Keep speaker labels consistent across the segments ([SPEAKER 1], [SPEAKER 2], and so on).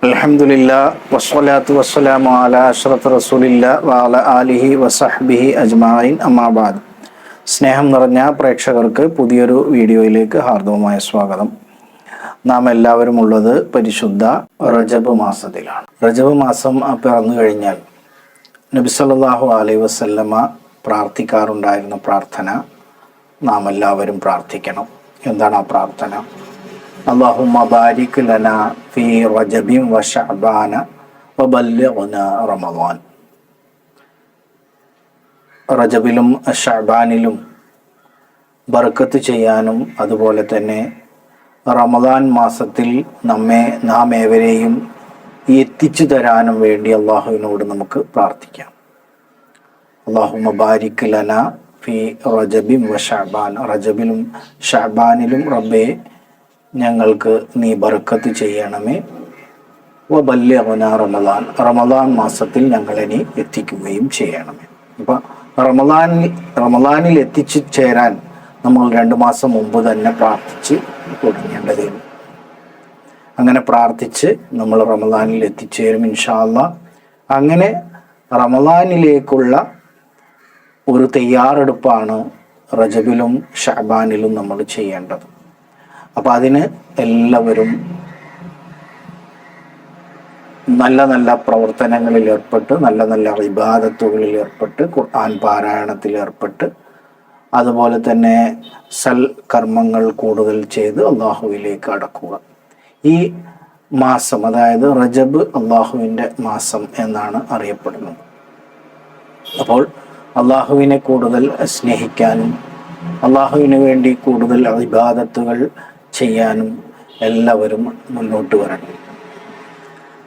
[SPEAKER 1] അൽഹംദുലില്ലാ വസ്സലാത്തു വസ്സലാമു അലാ അഷ്റഫി റസൂലില്ലാ വഅലാ ആലിഹി വസഹ്ബിഹി അജ്മഈൻ അമ്മാ ബഅദ്. സ്നേഹം നിറഞ്ഞ പ്രേക്ഷകർക്ക് പുതിയൊരു വീഡിയോയിലേക്ക് ഹാർദവമായ സ്വാഗതം. നാം എല്ലാവരും ഉള്ളത് പരിശുദ്ധ റജബ് മാസത്തിലാണ്. റജബ് മാസം പിറന്നു കഴിഞ്ഞാൽ നബി സല്ലല്ലാഹു അലൈഹി വസല്ലമ പ്രാർത്ഥിക്കാറുണ്ടായിരുന്ന പ്രാർത്ഥന നാം എല്ലാവരും പ്രാർത്ഥിക്കണം. എന്താണ് ആ പ്രാർത്ഥന? അല്ലാഹുമ്മ ബാരിക് ലനാ ഫീ റജബിൻ വ ശഅബാന വബല്ലിഗ്നാ റമളാൻ. റജബിലും ശഅബാനിലും ബർക്കത്ത് ചെയ്യാനും അതുപോലെ തന്നെ റമളാൻ മാസത്തിൽ നാം ഏവരെയും എത്തിച്ചു തരാനും വേണ്ടി അള്ളാഹുവിനോട് നമുക്ക് പ്രാർത്ഥിക്കാം. അല്ലാഹുമ്മ ബാരിക് ലനാ ഫീ റജബിൻ വ ശഅബാൻ. റജബിലും ശഅബാനിലും റബ്ബേ ഞങ്ങൾക്ക് നീ ബർക്കത്ത് ചെയ്യണമേ. വബല്ലിഗ്നാ റമളാൻ. റമളാൻ മാസത്തിൽ ഞങ്ങളെ നീ എത്തിക്കുകയും ചെയ്യണമേ. അപ്പം റമളാനിൽ എത്തിച്ചു ചേരാൻ നമ്മൾ 2 മാസം മുമ്പ് തന്നെ പ്രാർത്ഥിച്ച് തുടങ്ങേണ്ടതാണ്. അങ്ങനെ പ്രാർത്ഥിച്ച് നമ്മൾ റമളാനിൽ എത്തിച്ചേരും ഇൻഷാ അല്ലാഹ്. അങ്ങനെ റമളാനിലേക്കുള്ള ഒരു തയ്യാറെടുപ്പാണ് റജബിലും ശഅബാനിലും നമ്മൾ ചെയ്യേണ്ടത്. അപ്പം അതിന് എല്ലാവരും നല്ല നല്ല പ്രവർത്തനങ്ങളിൽ ഏർപ്പെട്ട്, നല്ല നല്ല ഇബാദത്തുകളിൽ ഏർപ്പെട്ട്, ഖുർആൻ പാരായണത്തിൽ ഏർപ്പെട്ട്, അതുപോലെ തന്നെ കർമ്മങ്ങൾ കൂടുതൽ ചെയ്ത് അള്ളാഹുവിലേക്ക് അടക്കുക. ഈ മാസം, അതായത് റജബ്, അള്ളാഹുവിൻ്റെ മാസം എന്നാണ് അറിയപ്പെടുന്നത്. അപ്പോൾ അള്ളാഹുവിനെ കൂടുതൽ സ്നേഹിക്കാനും അള്ളാഹുവിന് വേണ്ടി കൂടുതൽ ഇബാദത്തുകൾ ചെയ്യാനും എല്ലാവരും മുന്നോട്ട് വരണം.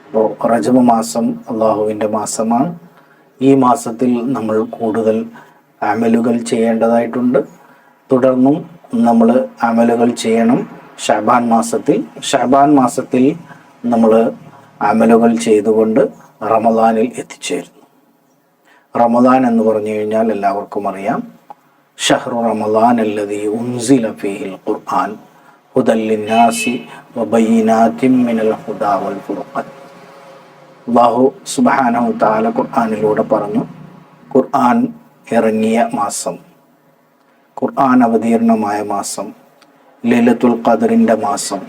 [SPEAKER 1] അപ്പോൾ റജബ് മാസം അള്ളാഹുവിൻ്റെ മാസമാണ്. ഈ മാസത്തിൽ നമ്മൾ കൂടുതൽ അമലുകൾ ചെയ്യേണ്ടതായിട്ടുണ്ട്. തുടർന്നും നമ്മൾ അമലുകൾ ചെയ്യണം. ശഅബാൻ മാസത്തിൽ നമ്മൾ അമലുകൾ ചെയ്തുകൊണ്ട് റമളാനിൽ എത്തിച്ചേരുന്നു. റമളാൻ എന്ന് പറഞ്ഞു കഴിഞ്ഞാൽ എല്ലാവർക്കും അറിയാം, ഷഹ്റു റമളാൻ അല്ലദീ ഉൻസില ഫീഹിൽ ഖുർആൻ ഹുദൽ ലിന്നാസി വബയ്യിനാതിൻ മിനൽ ഹുദാ വൽ ഫുർഖാൻ. അല്ലാഹു സുബ്ഹാനഹു തആല ഖുർആനിലൂടെ പറഞ്ഞു, ഖുർആൻ ഇറങ്ങിയ മാസം, ഖുർആൻ അവതീർണമായ മാസം, ലൈലത്തുൽ ഖദ്റിൻ്റെ മാസം,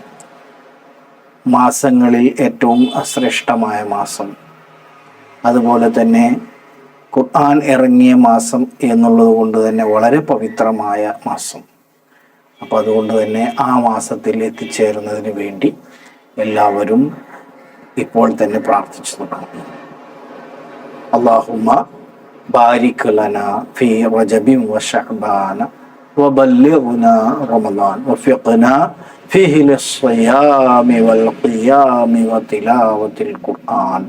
[SPEAKER 1] മാസങ്ങളിൽ ഏറ്റവും ശ്രേഷ്ഠമായ മാസം, അതുപോലെ തന്നെ ഖുർആൻ ഇറങ്ങിയ മാസം എന്നുള്ളത് കൊണ്ട് തന്നെ വളരെ പവിത്രമായ മാസം. അപ്പോൾ അതുകൊണ്ട് തന്നെ ആ മാസത്തിൽ എത്തിച്ചേരുന്നതിന് വേണ്ടി എല്ലാവരും ഇപ്പോൾ തന്നെ പ്രാർത്ഥിച്ചു തുടങ്ങും. അല്ലാഹുമ്മ ബാരിക് ലനാ ഫീ റജബിൻ വ ശഅബാന വബല്ലിഗ്നാ റമളാൻ വഫിഖ്നാ ഫീഹി ലിസ്സിയാമി വൽ ഖിയാമി വതിലാവത്തിൽ ഖുർആൻ.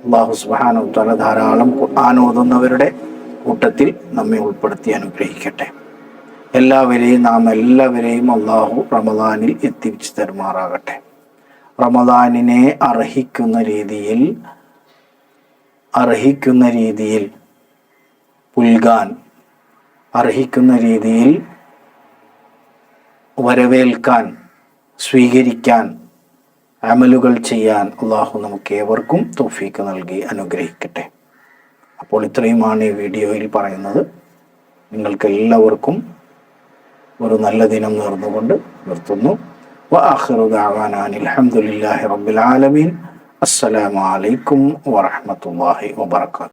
[SPEAKER 1] അല്ലാഹു സുബ്ഹാനഹു വ തആല ധാരാളം ഖുർആൻ ഓതുന്നവരുടെ കൂട്ടത്തിൽ നമ്മെ ഉൾപ്പെടുത്തി അനുഗ്രഹിക്കട്ടെ. നാം എല്ലാവരെയും അല്ലാഹു റമളാനിൽ എത്തിച്ചു തരുമാറാകട്ടെ. റമളാനിനെ അർഹിക്കുന്ന രീതിയിൽ പുൽകാൻ, അർഹിക്കുന്ന രീതിയിൽ വരവേൽക്കാൻ, സ്വീകരിക്കാൻ, അമലുകൾ ചെയ്യാൻ അല്ലാഹു നമുക്ക് ഏവർക്കും തൗഫീഖ് നൽകി അനുഗ്രഹിക്കട്ടെ. അപ്പോൾ ഇത്രയുമാണ് ഈ വീഡിയോയിൽ പറയുന്നത്. നിങ്ങൾക്ക് എല്ലാവർക്കും ഒരു നല്ല ദിനം നേർന്നുകൊണ്ട് നിർത്തുന്നു. വആഖിറു ദഅവാനാ അനിൽ ഹംദുലില്ലാഹി റബ്ബിൽ ആലമീൻ. അസ്സലാമു അലൈക്കും വറഹ്മത്തുള്ളാഹി വബറകാതുഹു.